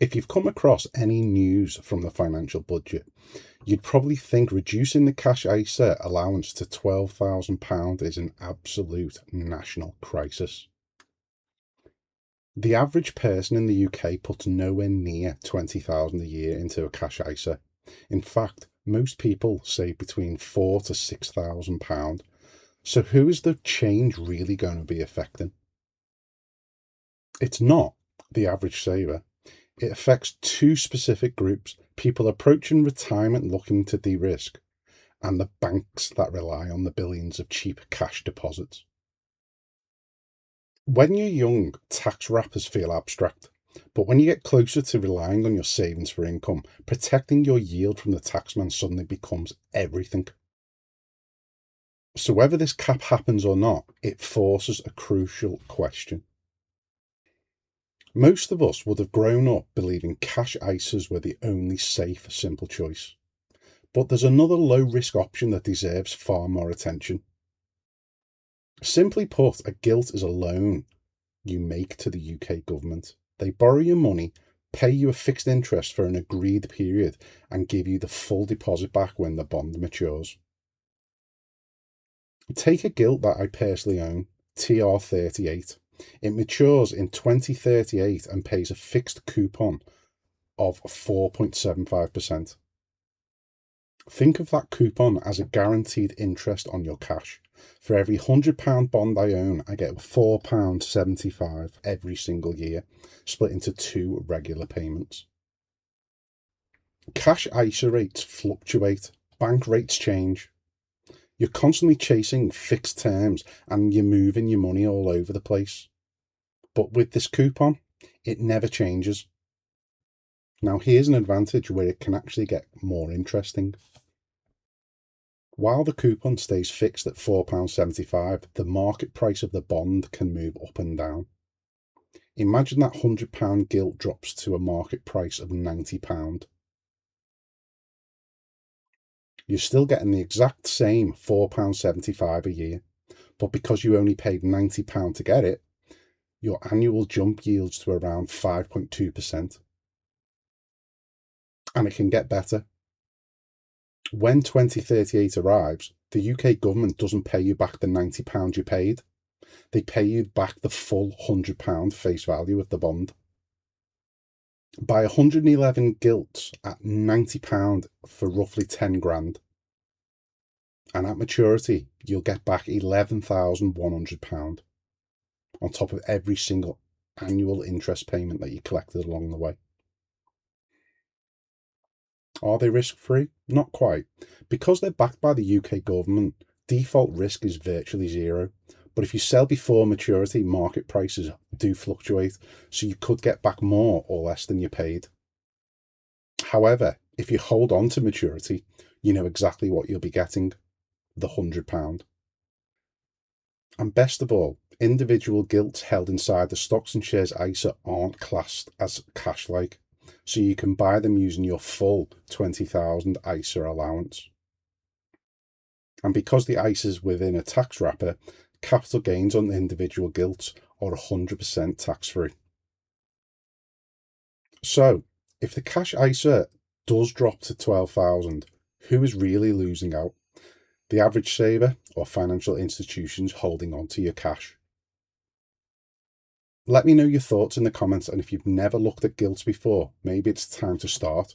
If you've come across any news from the financial budget, you'd probably think reducing the cash ISA allowance to £12,000 is an absolute national crisis. The average person in the UK puts nowhere near £20,000 a year into a cash ISA. In fact, most people save between £4,000 to £6,000. So who is the change really going to be affecting? It's not the average saver. It affects two specific groups: people approaching retirement looking to de-risk, and the banks that rely on the billions of cheap cash deposits. When you're young, tax wrappers feel abstract, but when you get closer to relying on your savings for income, protecting your yield from the taxman suddenly becomes everything. So whether this cap happens or not, it forces a crucial question. Most of us would have grown up believing cash ISAs were the only safe, simple choice. But there's another low-risk option that deserves far more attention. Simply put, a gilt is a loan you make to the UK government. They borrow your money, pay you a fixed interest for an agreed period, and give you the full deposit back when the bond matures. Take a gilt that I personally own, TR38. It matures in 2038 and pays a fixed coupon of 4.75%. Think of that coupon as a guaranteed interest on your cash. For every £100 bond I own, I get £4.75 every single year, split into two regular payments. Cash ISA rates fluctuate, bank rates change. You're constantly chasing fixed terms and you're moving your money all over the place. But with this coupon, it never changes. Now here's an advantage where it can actually get more interesting. While the coupon stays fixed at £4.75, the market price of the bond can move up and down. Imagine that £100 gilt drops to a market price of £90. You're still getting the exact same £4.75 a year, but because you only paid £90 to get it, your annual jump yields to around 5.2%. And it can get better. When 2038 arrives, the UK government doesn't pay you back the £90 you paid. They pay you back the full £100 face value of the bond. Buy 111 gilts at £90 for roughly 10 grand. And at maturity, you'll get back £11,100 on top of every single annual interest payment that you collected along the way. Are they risk-free? Not quite. Because they're backed by the UK government, default risk is virtually zero. But if you sell before maturity, market prices do fluctuate, so you could get back more or less than you paid. However, if you hold on to maturity, you know exactly what you'll be getting, the £100. And best of all, individual gilts held inside the Stocks and Shares ISA aren't classed as cash-like, so you can buy them using your full 20,000 ISA allowance. And because the ISA is within a tax wrapper, capital gains on the individual gilts are 100% tax-free. So, if the cash ISA does drop to 12,000, who is really losing out? The average saver or financial institutions holding on to your cash? Let me know your thoughts in the comments, and if you've never looked at gilts before, maybe it's time to start.